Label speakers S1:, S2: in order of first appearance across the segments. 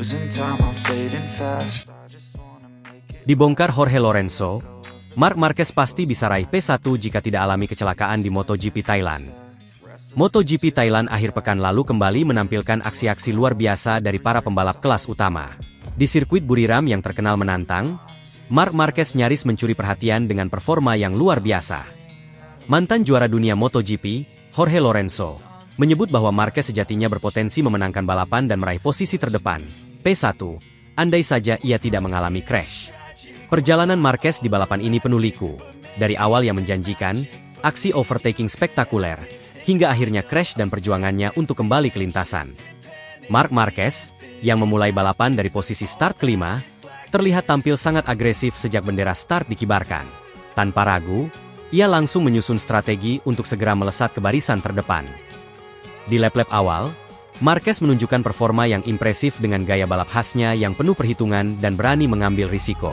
S1: Losing time, I'm fading fast.
S2: Dibongkar Jorge Lorenzo, Marc Marquez pasti bisa raih P1 jika tidak alami kecelakaan di MotoGP Thailand. MotoGP Thailand akhir pekan lalu kembali menampilkan aksi-aksi luar biasa dari para pembalap kelas utama. Di sirkuit Buriram yang terkenal menantang, Marc Marquez nyaris mencuri perhatian dengan performa yang luar biasa. Mantan juara dunia MotoGP, Jorge Lorenzo, menyebut bahwa Marquez sejatinya berpotensi memenangkan balapan dan meraih posisi terdepan, P1, andai saja ia tidak mengalami crash. Perjalanan Marquez di balapan ini penuh liku, dari awal yang menjanjikan, aksi overtaking spektakuler, hingga akhirnya crash dan perjuangannya untuk kembali ke lintasan. Marc Marquez, yang memulai balapan dari posisi start kelima, terlihat tampil sangat agresif sejak bendera start dikibarkan. Tanpa ragu, ia langsung menyusun strategi untuk segera melesat ke barisan terdepan. Di lap-lap awal, Marquez menunjukkan performa yang impresif dengan gaya balap khasnya yang penuh perhitungan dan berani mengambil risiko.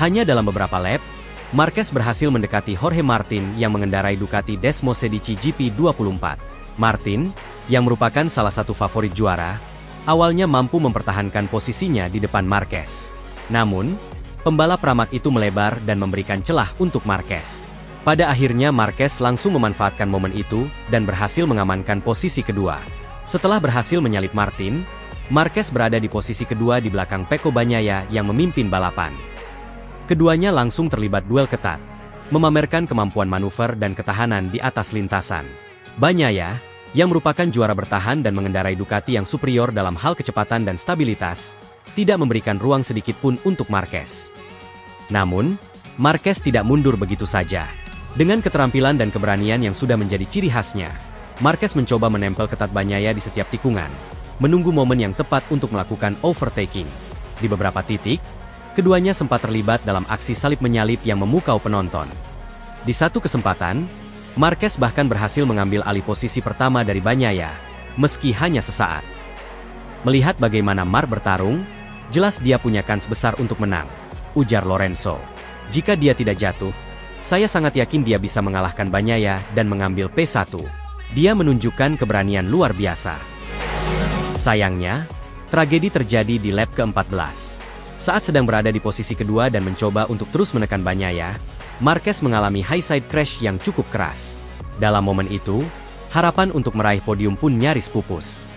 S2: Hanya dalam beberapa lap, Marquez berhasil mendekati Jorge Martin yang mengendarai Ducati Desmos Edici GP24. Martin, yang merupakan salah satu favorit juara, awalnya mampu mempertahankan posisinya di depan Marquez. Namun, pembalap ramak itu melebar dan memberikan celah untuk Marquez. Pada akhirnya Marquez langsung memanfaatkan momen itu dan berhasil mengamankan posisi kedua. Setelah berhasil menyalip Martin, Marquez berada di posisi kedua di belakang Pecco Bagnaia yang memimpin balapan. Keduanya langsung terlibat duel ketat, memamerkan kemampuan manuver dan ketahanan di atas lintasan. Bagnaia, yang merupakan juara bertahan dan mengendarai Ducati yang superior dalam hal kecepatan dan stabilitas, tidak memberikan ruang sedikit pun untuk Marquez. Namun, Marquez tidak mundur begitu saja. Dengan keterampilan dan keberanian yang sudah menjadi ciri khasnya, Marquez mencoba menempel ketat Bagnaia di setiap tikungan, menunggu momen yang tepat untuk melakukan overtaking. Di beberapa titik, keduanya sempat terlibat dalam aksi salip menyalip yang memukau penonton. Di satu kesempatan, Marquez bahkan berhasil mengambil alih posisi pertama dari Bagnaia, meski hanya sesaat. Melihat bagaimana Marc bertarung, jelas dia punya kans besar untuk menang, ujar Lorenzo. Jika dia tidak jatuh, saya sangat yakin dia bisa mengalahkan Bagnaia dan mengambil P1. Dia menunjukkan keberanian luar biasa. Sayangnya, tragedi terjadi di lap ke-14. Saat sedang berada di posisi kedua dan mencoba untuk terus menekan Bagnaia, Marquez mengalami high side crash yang cukup keras. Dalam momen itu, harapan untuk meraih podium pun nyaris pupus.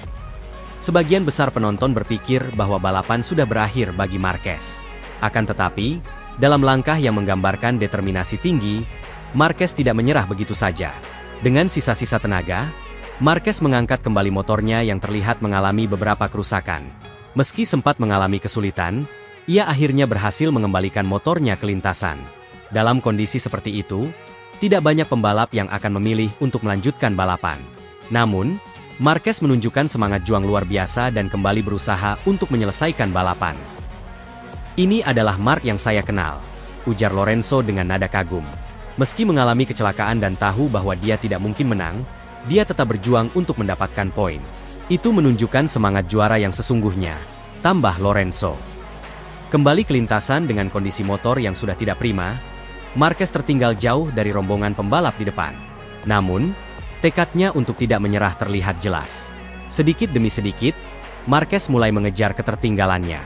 S2: Sebagian besar penonton berpikir bahwa balapan sudah berakhir bagi Marquez. Akan tetapi, dalam langkah yang menggambarkan determinasi tinggi, Marquez tidak menyerah begitu saja. Dengan sisa-sisa tenaga, Marquez mengangkat kembali motornya yang terlihat mengalami beberapa kerusakan. Meski sempat mengalami kesulitan, ia akhirnya berhasil mengembalikan motornya ke lintasan. Dalam kondisi seperti itu, tidak banyak pembalap yang akan memilih untuk melanjutkan balapan. Namun, Marquez menunjukkan semangat juang luar biasa dan kembali berusaha untuk menyelesaikan balapan. Ini adalah Marc yang saya kenal, ujar Lorenzo dengan nada kagum. Meski mengalami kecelakaan dan tahu bahwa dia tidak mungkin menang, dia tetap berjuang untuk mendapatkan poin. Itu menunjukkan semangat juara yang sesungguhnya, tambah Lorenzo. Kembali ke lintasan dengan kondisi motor yang sudah tidak prima, Marquez tertinggal jauh dari rombongan pembalap di depan. Namun, tekadnya untuk tidak menyerah terlihat jelas. Sedikit demi sedikit, Marquez mulai mengejar ketertinggalannya.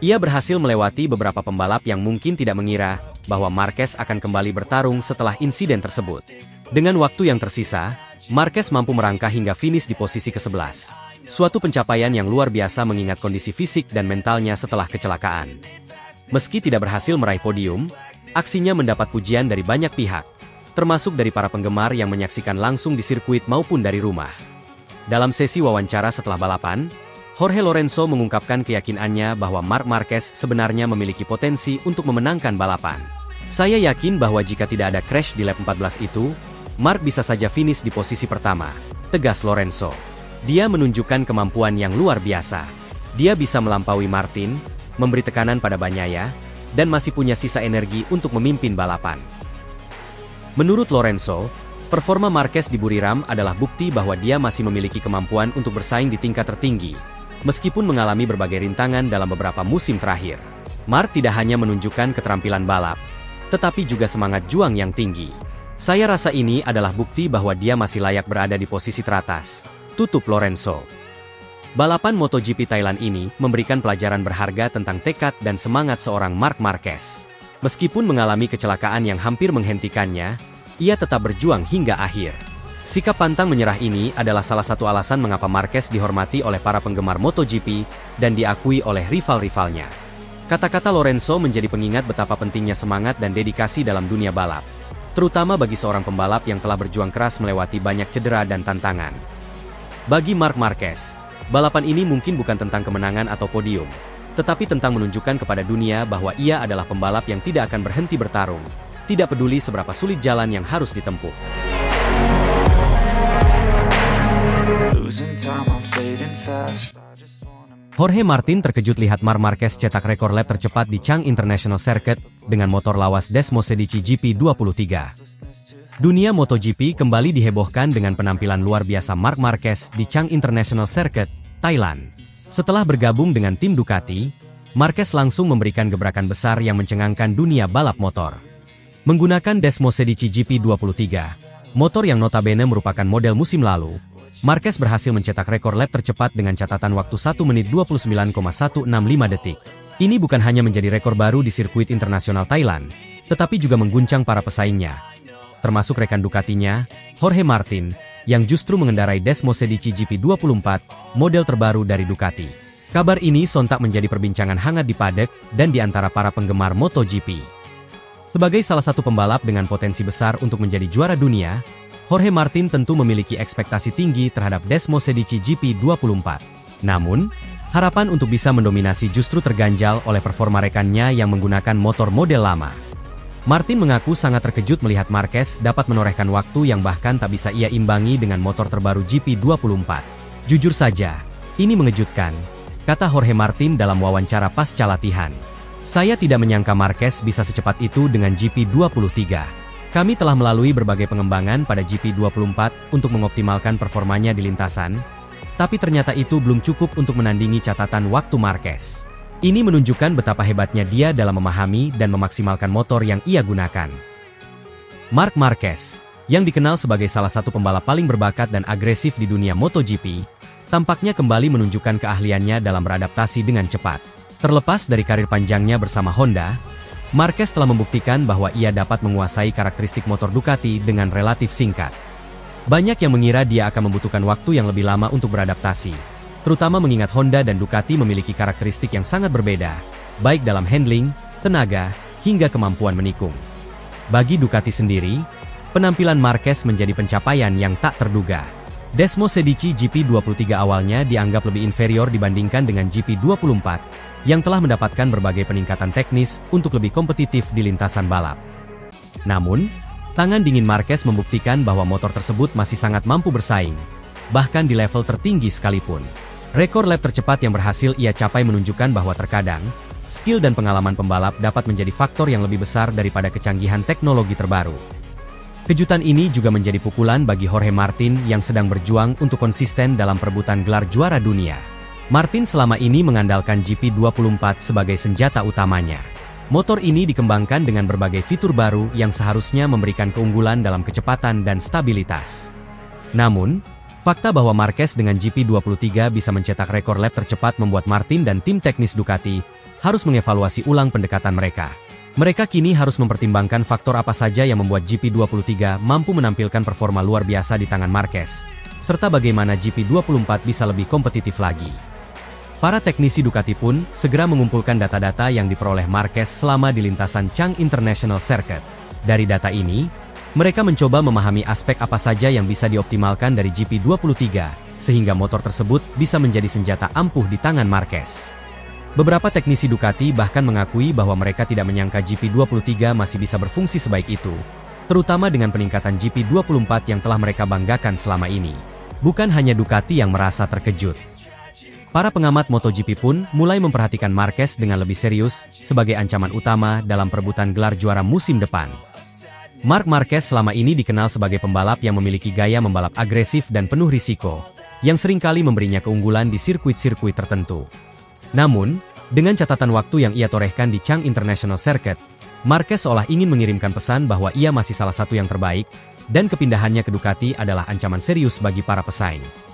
S2: Ia berhasil melewati beberapa pembalap yang mungkin tidak mengira bahwa Marquez akan kembali bertarung setelah insiden tersebut. Dengan waktu yang tersisa, Marquez mampu merangkak hingga finish di posisi ke-11. Suatu pencapaian yang luar biasa mengingat kondisi fisik dan mentalnya setelah kecelakaan. Meski tidak berhasil meraih podium, aksinya mendapat pujian dari banyak pihak, termasuk dari para penggemar yang menyaksikan langsung di sirkuit maupun dari rumah. Dalam sesi wawancara setelah balapan, Jorge Lorenzo mengungkapkan keyakinannya bahwa Marc Marquez sebenarnya memiliki potensi untuk memenangkan balapan. Saya yakin bahwa jika tidak ada crash di lap 14 itu, Marc bisa saja finish di posisi pertama, tegas Lorenzo. Dia menunjukkan kemampuan yang luar biasa. Dia bisa melampaui Martin, memberi tekanan pada Bagnaia, dan masih punya sisa energi untuk memimpin balapan. Menurut Lorenzo, performa Marquez di Buriram adalah bukti bahwa dia masih memiliki kemampuan untuk bersaing di tingkat tertinggi, meskipun mengalami berbagai rintangan dalam beberapa musim terakhir. Marc tidak hanya menunjukkan keterampilan balap, tetapi juga semangat juang yang tinggi. Saya rasa ini adalah bukti bahwa dia masih layak berada di posisi teratas, tutup Lorenzo. Balapan MotoGP Thailand ini memberikan pelajaran berharga tentang tekad dan semangat seorang Marc Marquez. Meskipun mengalami kecelakaan yang hampir menghentikannya, ia tetap berjuang hingga akhir. Sikap pantang menyerah ini adalah salah satu alasan mengapa Marquez dihormati oleh para penggemar MotoGP dan diakui oleh rival-rivalnya. Kata-kata Lorenzo menjadi pengingat betapa pentingnya semangat dan dedikasi dalam dunia balap, terutama bagi seorang pembalap yang telah berjuang keras melewati banyak cedera dan tantangan. Bagi Marc Marquez, balapan ini mungkin bukan tentang kemenangan atau podium, tetapi tentang menunjukkan kepada dunia bahwa ia adalah pembalap yang tidak akan berhenti bertarung, tidak peduli seberapa sulit jalan yang harus ditempuh. Jorge Martin terkejut lihat Marc Marquez cetak rekor lap tercepat di Chang International Circuit dengan motor lawas Desmosedici GP23. Dunia MotoGP kembali dihebohkan dengan penampilan luar biasa Marc Marquez di Chang International Circuit, Thailand. Setelah bergabung dengan tim Ducati, Marquez langsung memberikan gebrakan besar yang mencengangkan dunia balap motor. Menggunakan Desmosedici GP23, motor yang notabene merupakan model musim lalu, Marquez berhasil mencetak rekor lap tercepat dengan catatan waktu 1 menit 29,165 detik. Ini bukan hanya menjadi rekor baru di sirkuit internasional Thailand, tetapi juga mengguncang para pesaingnya, termasuk rekan Ducatinya, Jorge Martin, yang justru mengendarai Desmosedici GP24, model terbaru dari Ducati. Kabar ini sontak menjadi perbincangan hangat di paddock dan di antara para penggemar MotoGP. Sebagai salah satu pembalap dengan potensi besar untuk menjadi juara dunia, Jorge Martin tentu memiliki ekspektasi tinggi terhadap Desmosedici GP24. Namun, harapan untuk bisa mendominasi justru terganjal oleh performa rekannya yang menggunakan motor model lama. Martin mengaku sangat terkejut melihat Marquez dapat menorehkan waktu yang bahkan tak bisa ia imbangi dengan motor terbaru GP24. Jujur saja, ini mengejutkan, kata Jorge Martin dalam wawancara pasca latihan. Saya tidak menyangka Marquez bisa secepat itu dengan GP23. Kami telah melalui berbagai pengembangan pada GP24 untuk mengoptimalkan performanya di lintasan, tapi ternyata itu belum cukup untuk menandingi catatan waktu Marquez. Ini menunjukkan betapa hebatnya dia dalam memahami dan memaksimalkan motor yang ia gunakan. Marc Marquez, yang dikenal sebagai salah satu pembalap paling berbakat dan agresif di dunia MotoGP, tampaknya kembali menunjukkan keahliannya dalam beradaptasi dengan cepat. Terlepas dari karir panjangnya bersama Honda, Marquez telah membuktikan bahwa ia dapat menguasai karakteristik motor Ducati dengan relatif singkat. Banyak yang mengira dia akan membutuhkan waktu yang lebih lama untuk beradaptasi, terutama mengingat Honda dan Ducati memiliki karakteristik yang sangat berbeda, baik dalam handling, tenaga, hingga kemampuan menikung. Bagi Ducati sendiri, penampilan Marquez menjadi pencapaian yang tak terduga. Desmosedici GP23 awalnya dianggap lebih inferior dibandingkan dengan GP24, yang telah mendapatkan berbagai peningkatan teknis untuk lebih kompetitif di lintasan balap. Namun, tangan dingin Marquez membuktikan bahwa motor tersebut masih sangat mampu bersaing, bahkan di level tertinggi sekalipun. Rekor lap tercepat yang berhasil ia capai menunjukkan bahwa terkadang, skill dan pengalaman pembalap dapat menjadi faktor yang lebih besar daripada kecanggihan teknologi terbaru. Kejutan ini juga menjadi pukulan bagi Jorge Martin yang sedang berjuang untuk konsisten dalam perebutan gelar juara dunia. Martin selama ini mengandalkan GP24 sebagai senjata utamanya. Motor ini dikembangkan dengan berbagai fitur baru yang seharusnya memberikan keunggulan dalam kecepatan dan stabilitas. Namun, fakta bahwa Marquez dengan GP23 bisa mencetak rekor lap tercepat membuat Martin dan tim teknis Ducati harus mengevaluasi ulang pendekatan mereka. Mereka kini harus mempertimbangkan faktor apa saja yang membuat GP23 mampu menampilkan performa luar biasa di tangan Marquez, serta bagaimana GP24 bisa lebih kompetitif lagi. Para teknisi Ducati pun segera mengumpulkan data-data yang diperoleh Marquez selama di lintasan Chang International Circuit. Dari data ini, mereka mencoba memahami aspek apa saja yang bisa dioptimalkan dari GP23, sehingga motor tersebut bisa menjadi senjata ampuh di tangan Marquez. Beberapa teknisi Ducati bahkan mengakui bahwa mereka tidak menyangka GP23 masih bisa berfungsi sebaik itu, terutama dengan peningkatan GP24 yang telah mereka banggakan selama ini. Bukan hanya Ducati yang merasa terkejut. Para pengamat MotoGP pun mulai memperhatikan Marquez dengan lebih serius sebagai ancaman utama dalam perebutan gelar juara musim depan. Marc Marquez selama ini dikenal sebagai pembalap yang memiliki gaya membalap agresif dan penuh risiko, yang seringkali memberinya keunggulan di sirkuit-sirkuit tertentu. Namun, dengan catatan waktu yang ia torehkan di Chang International Circuit, Marquez seolah ingin mengirimkan pesan bahwa ia masih salah satu yang terbaik, dan kepindahannya ke Ducati adalah ancaman serius bagi para pesaing.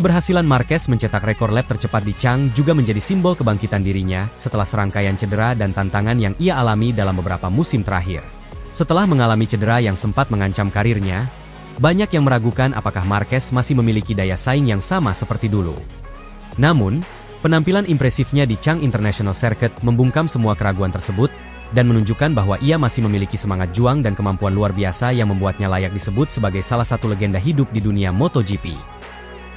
S2: Keberhasilan Marquez mencetak rekor lap tercepat di Chang juga menjadi simbol kebangkitan dirinya setelah serangkaian cedera dan tantangan yang ia alami dalam beberapa musim terakhir. Setelah mengalami cedera yang sempat mengancam karirnya, banyak yang meragukan apakah Marquez masih memiliki daya saing yang sama seperti dulu. Namun, penampilan impresifnya di Chang International Circuit membungkam semua keraguan tersebut, dan menunjukkan bahwa ia masih memiliki semangat juang dan kemampuan luar biasa yang membuatnya layak disebut sebagai salah satu legenda hidup di dunia MotoGP.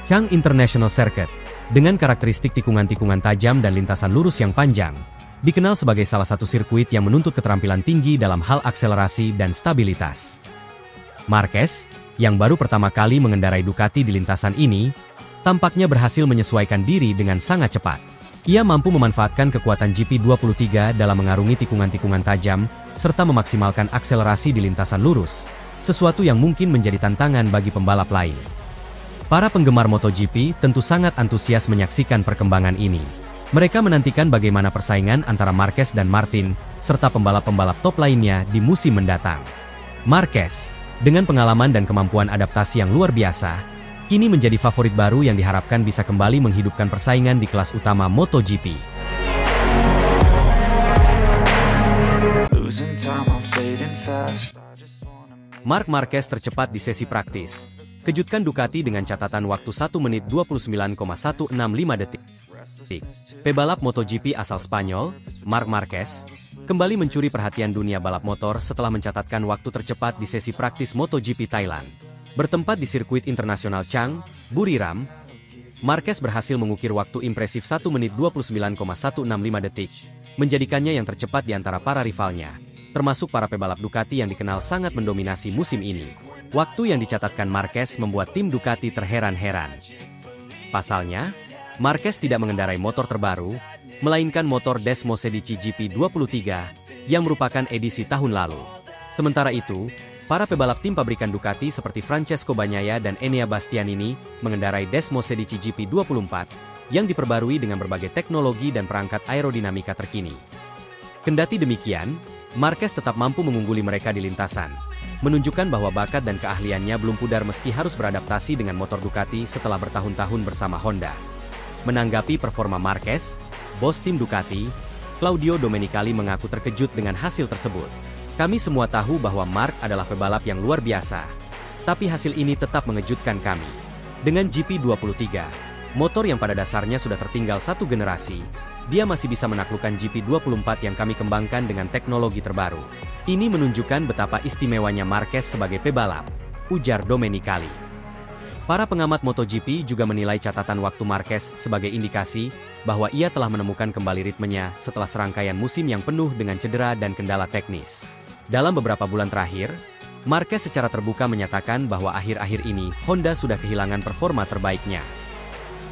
S2: Chang International Circuit, dengan karakteristik tikungan-tikungan tajam dan lintasan lurus yang panjang, dikenal sebagai salah satu sirkuit yang menuntut keterampilan tinggi dalam hal akselerasi dan stabilitas. Marquez, yang baru pertama kali mengendarai Ducati di lintasan ini, tampaknya berhasil menyesuaikan diri dengan sangat cepat. Ia mampu memanfaatkan kekuatan GP23 dalam mengarungi tikungan-tikungan tajam, serta memaksimalkan akselerasi di lintasan lurus, sesuatu yang mungkin menjadi tantangan bagi pembalap lain. Para penggemar MotoGP tentu sangat antusias menyaksikan perkembangan ini. Mereka menantikan bagaimana persaingan antara Marquez dan Martin, serta pembalap-pembalap top lainnya di musim mendatang. Marquez, dengan pengalaman dan kemampuan adaptasi yang luar biasa, kini menjadi favorit baru yang diharapkan bisa kembali menghidupkan persaingan di kelas utama MotoGP. Marc Marquez tercepat di sesi praktis. Kejutkan Ducati dengan catatan waktu 1 menit 29,165 detik. Pebalap MotoGP asal Spanyol, Marc Marquez, kembali mencuri perhatian dunia balap motor setelah mencatatkan waktu tercepat di sesi praktis MotoGP Thailand. Bertempat di sirkuit internasional Chang, Buriram, Marquez berhasil mengukir waktu impresif 1 menit 29,165 detik, menjadikannya yang tercepat di antara para rivalnya, termasuk para pebalap Ducati yang dikenal sangat mendominasi musim ini. Waktu yang dicatatkan Marquez membuat tim Ducati terheran-heran. Pasalnya, Marquez tidak mengendarai motor terbaru, melainkan motor Desmosedici GP23, yang merupakan edisi tahun lalu. Sementara itu, para pebalap tim pabrikan Ducati seperti Francesco Bagnaia dan Enea Bastianini mengendarai Desmosedici GP24, yang diperbarui dengan berbagai teknologi dan perangkat aerodinamika terkini. Kendati demikian, Marquez tetap mampu mengungguli mereka di lintasan, menunjukkan bahwa bakat dan keahliannya belum pudar meski harus beradaptasi dengan motor Ducati setelah bertahun-tahun bersama Honda. Menanggapi performa Marquez, bos tim Ducati, Claudio Domenicali mengaku terkejut dengan hasil tersebut. Kami semua tahu bahwa Marc adalah pebalap yang luar biasa, tapi hasil ini tetap mengejutkan kami. Dengan GP23, motor yang pada dasarnya sudah tertinggal satu generasi, dia masih bisa menaklukkan GP24 yang kami kembangkan dengan teknologi terbaru. Ini menunjukkan betapa istimewanya Marquez sebagai pebalap, ujar Domenicali. Para pengamat MotoGP juga menilai catatan waktu Marquez sebagai indikasi bahwa ia telah menemukan kembali ritmenya setelah serangkaian musim yang penuh dengan cedera dan kendala teknis. Dalam beberapa bulan terakhir, Marquez secara terbuka menyatakan bahwa akhir-akhir ini Honda sudah kehilangan performa terbaiknya.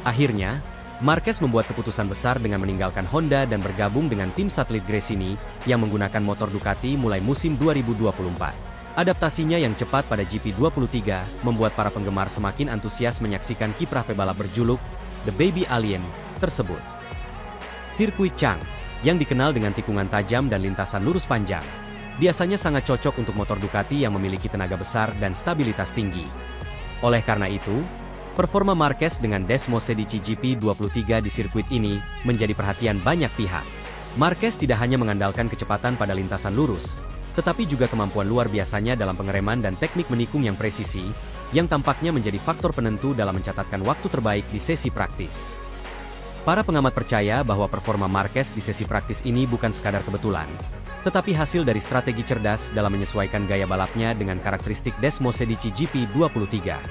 S2: Akhirnya, Marquez membuat keputusan besar dengan meninggalkan Honda dan bergabung dengan tim satelit Gresini yang menggunakan motor Ducati mulai musim 2024. Adaptasinya yang cepat pada GP23 membuat para penggemar semakin antusias menyaksikan kiprah pebalap berjuluk The Baby Alien tersebut. Sirkuit Chang, yang dikenal dengan tikungan tajam dan lintasan lurus panjang, biasanya sangat cocok untuk motor Ducati yang memiliki tenaga besar dan stabilitas tinggi. Oleh karena itu, performa Marquez dengan Desmosedici GP23 di sirkuit ini menjadi perhatian banyak pihak. Marquez tidak hanya mengandalkan kecepatan pada lintasan lurus, tetapi juga kemampuan luar biasanya dalam pengereman dan teknik menikung yang presisi, yang tampaknya menjadi faktor penentu dalam mencatatkan waktu terbaik di sesi praktis. Para pengamat percaya bahwa performa Marquez di sesi praktis ini bukan sekadar kebetulan, tetapi hasil dari strategi cerdas dalam menyesuaikan gaya balapnya dengan karakteristik Desmosedici GP23.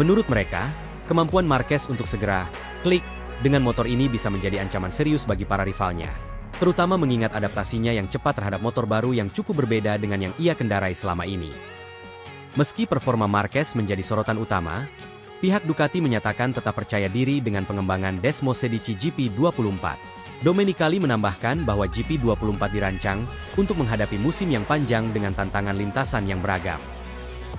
S2: Menurut mereka, kemampuan Marquez untuk segera klik dengan motor ini bisa menjadi ancaman serius bagi para rivalnya, terutama mengingat adaptasinya yang cepat terhadap motor baru yang cukup berbeda dengan yang ia kendarai selama ini. Meski performa Marquez menjadi sorotan utama, pihak Ducati menyatakan tetap percaya diri dengan pengembangan Desmosedici GP24. Domenicali menambahkan bahwa GP24 dirancang untuk menghadapi musim yang panjang dengan tantangan lintasan yang beragam.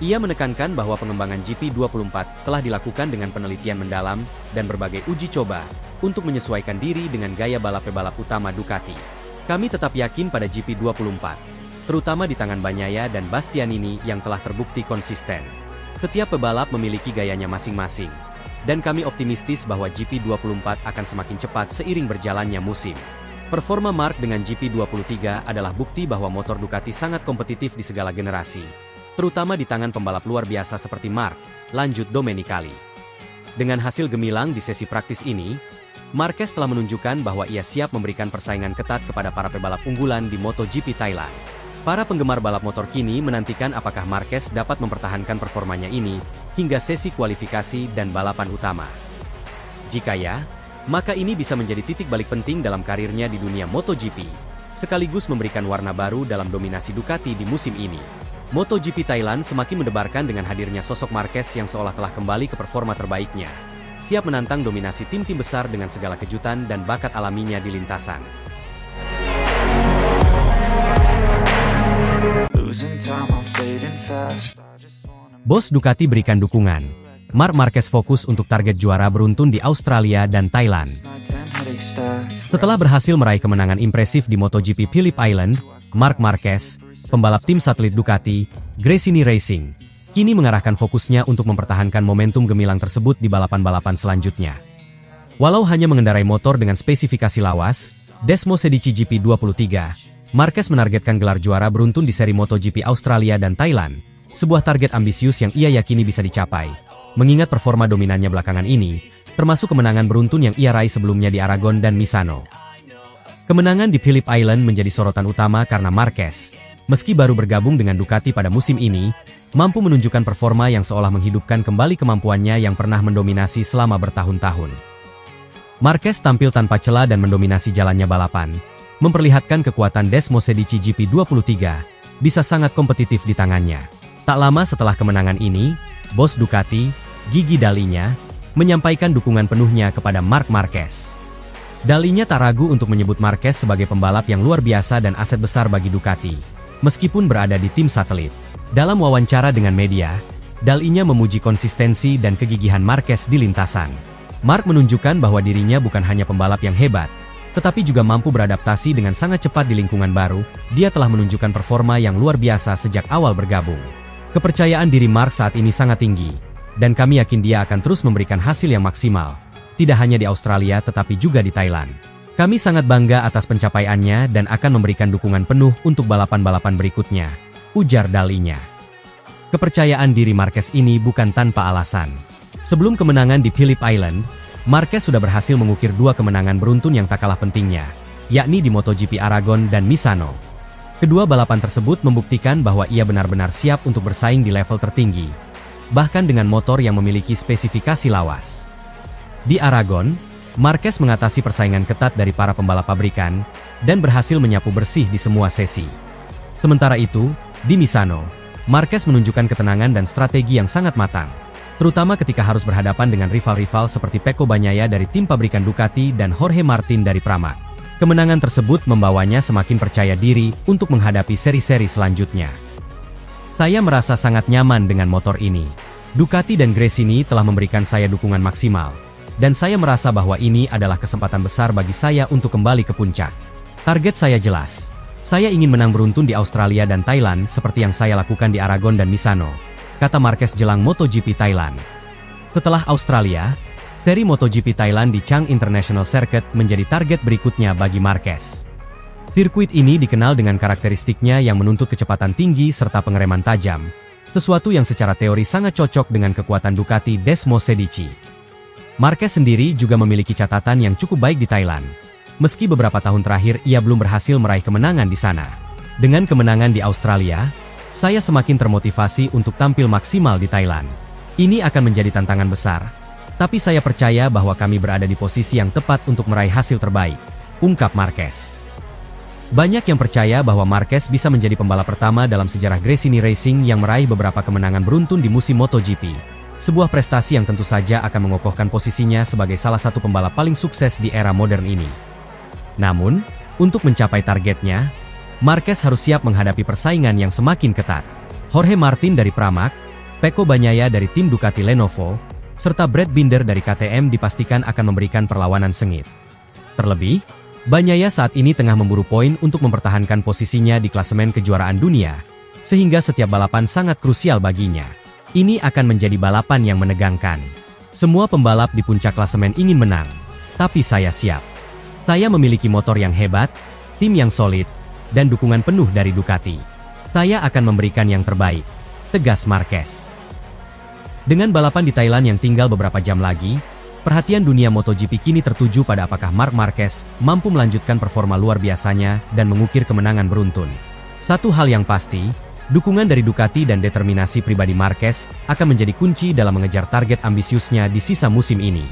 S2: Ia menekankan bahwa pengembangan GP24 telah dilakukan dengan penelitian mendalam dan berbagai uji coba untuk menyesuaikan diri dengan gaya balap-pebalap utama Ducati. Kami tetap yakin pada GP24, terutama di tangan Bagnaia dan Bastianini yang telah terbukti konsisten. Setiap pebalap memiliki gayanya masing-masing. dan kami optimistis bahwa GP24 akan semakin cepat seiring berjalannya musim. Performa Marc dengan GP23 adalah bukti bahwa motor Ducati sangat kompetitif di segala generasi, terutama di tangan pembalap luar biasa seperti Marc, lanjut Domenicali. Dengan hasil gemilang di sesi praktis ini, Marquez telah menunjukkan bahwa ia siap memberikan persaingan ketat kepada para pebalap unggulan di MotoGP Thailand. Para penggemar balap motor kini menantikan apakah Marquez dapat mempertahankan performanya ini hingga sesi kualifikasi dan balapan utama. Jika ya, maka ini bisa menjadi titik balik penting dalam karirnya di dunia MotoGP, sekaligus memberikan warna baru dalam dominasi Ducati di musim ini. MotoGP Thailand semakin mendebarkan dengan hadirnya sosok Marquez yang seolah telah kembali ke performa terbaiknya, siap menantang dominasi tim-tim besar dengan segala kejutan dan bakat alaminya di lintasan. Bos Ducati berikan dukungan. Marc Marquez fokus untuk target juara beruntun di Australia dan Thailand. Setelah berhasil meraih kemenangan impresif di MotoGP Phillip Island, Marc Marquez, pembalap tim satelit Ducati, Gresini Racing, kini mengarahkan fokusnya untuk mempertahankan momentum gemilang tersebut di balapan-balapan selanjutnya. Walau hanya mengendarai motor dengan spesifikasi lawas, Desmosedici GP23, Marquez menargetkan gelar juara beruntun di seri MotoGP Australia dan Thailand, sebuah target ambisius yang ia yakini bisa dicapai, mengingat performa dominannya belakangan ini, termasuk kemenangan beruntun yang ia raih sebelumnya di Aragon dan Misano. Kemenangan di Phillip Island menjadi sorotan utama karena Marquez, meski baru bergabung dengan Ducati pada musim ini, mampu menunjukkan performa yang seolah menghidupkan kembali kemampuannya yang pernah mendominasi selama bertahun-tahun. Marquez tampil tanpa celah dan mendominasi jalannya balapan, memperlihatkan kekuatan Desmosedici GP23 bisa sangat kompetitif di tangannya. Tak lama setelah kemenangan ini, bos Ducati, Gigi Dalinya, menyampaikan dukungan penuhnya kepada Marc Marquez. Dalinya tak ragu untuk menyebut Marquez sebagai pembalap yang luar biasa dan aset besar bagi Ducati, meskipun berada di tim satelit. Dalam wawancara dengan media, Dalinya memuji konsistensi dan kegigihan Marquez di lintasan. Marc menunjukkan bahwa dirinya bukan hanya pembalap yang hebat, tetapi juga mampu beradaptasi dengan sangat cepat di lingkungan baru. Dia telah menunjukkan performa yang luar biasa sejak awal bergabung. Kepercayaan diri Marc saat ini sangat tinggi, dan kami yakin dia akan terus memberikan hasil yang maksimal, tidak hanya di Australia tetapi juga di Thailand. Kami sangat bangga atas pencapaiannya dan akan memberikan dukungan penuh untuk balapan-balapan berikutnya, ujar Dalinya. Kepercayaan diri Marquez ini bukan tanpa alasan. Sebelum kemenangan di Phillip Island, Marquez sudah berhasil mengukir dua kemenangan beruntun yang tak kalah pentingnya, yakni di MotoGP Aragon dan Misano. Kedua balapan tersebut membuktikan bahwa ia benar-benar siap untuk bersaing di level tertinggi, bahkan dengan motor yang memiliki spesifikasi lawas. Di Aragon, Marquez mengatasi persaingan ketat dari para pembalap pabrikan, dan berhasil menyapu bersih di semua sesi. Sementara itu, di Misano, Marquez menunjukkan ketenangan dan strategi yang sangat matang, terutama ketika harus berhadapan dengan rival-rival seperti Pecco Bagnaia dari tim pabrikan Ducati dan Jorge Martin dari Pramac. Kemenangan tersebut membawanya semakin percaya diri untuk menghadapi seri-seri selanjutnya. Saya merasa sangat nyaman dengan motor ini. Ducati dan Gresini telah memberikan saya dukungan maksimal, dan saya merasa bahwa ini adalah kesempatan besar bagi saya untuk kembali ke puncak. Target saya jelas. Saya ingin menang beruntun di Australia dan Thailand seperti yang saya lakukan di Aragon dan Misano, kata Marquez jelang MotoGP Thailand. Setelah Australia, seri MotoGP Thailand di Chang International Circuit menjadi target berikutnya bagi Marquez. Sirkuit ini dikenal dengan karakteristiknya yang menuntut kecepatan tinggi serta pengereman tajam, sesuatu yang secara teori sangat cocok dengan kekuatan Ducati Desmosedici. Marquez sendiri juga memiliki catatan yang cukup baik di Thailand. Meski beberapa tahun terakhir ia belum berhasil meraih kemenangan di sana. Dengan kemenangan di Australia, saya semakin termotivasi untuk tampil maksimal di Thailand. Ini akan menjadi tantangan besar, tapi saya percaya bahwa kami berada di posisi yang tepat untuk meraih hasil terbaik, ungkap Marquez. Banyak yang percaya bahwa Marquez bisa menjadi pembalap pertama dalam sejarah Gresini Racing yang meraih beberapa kemenangan beruntun di musim MotoGP, sebuah prestasi yang tentu saja akan mengokohkan posisinya sebagai salah satu pembalap paling sukses di era modern ini. Namun, untuk mencapai targetnya, Marquez harus siap menghadapi persaingan yang semakin ketat. Jorge Martin dari Pramac, Pecco Bagnaia dari tim Ducati Lenovo, serta Brad Binder dari KTM dipastikan akan memberikan perlawanan sengit. Terlebih, Bagnaia saat ini tengah memburu poin untuk mempertahankan posisinya di klasemen kejuaraan dunia, sehingga setiap balapan sangat krusial baginya. Ini akan menjadi balapan yang menegangkan. Semua pembalap di puncak klasemen ingin menang, tapi saya siap. Saya memiliki motor yang hebat, tim yang solid, dan dukungan penuh dari Ducati. Saya akan memberikan yang terbaik, tegas Marquez. Dengan balapan di Thailand yang tinggal beberapa jam lagi, perhatian dunia MotoGP kini tertuju pada apakah Marc Marquez mampu melanjutkan performa luar biasanya dan mengukir kemenangan beruntun. Satu hal yang pasti, dukungan dari Ducati dan determinasi pribadi Marquez akan menjadi kunci dalam mengejar target ambisiusnya di sisa musim ini.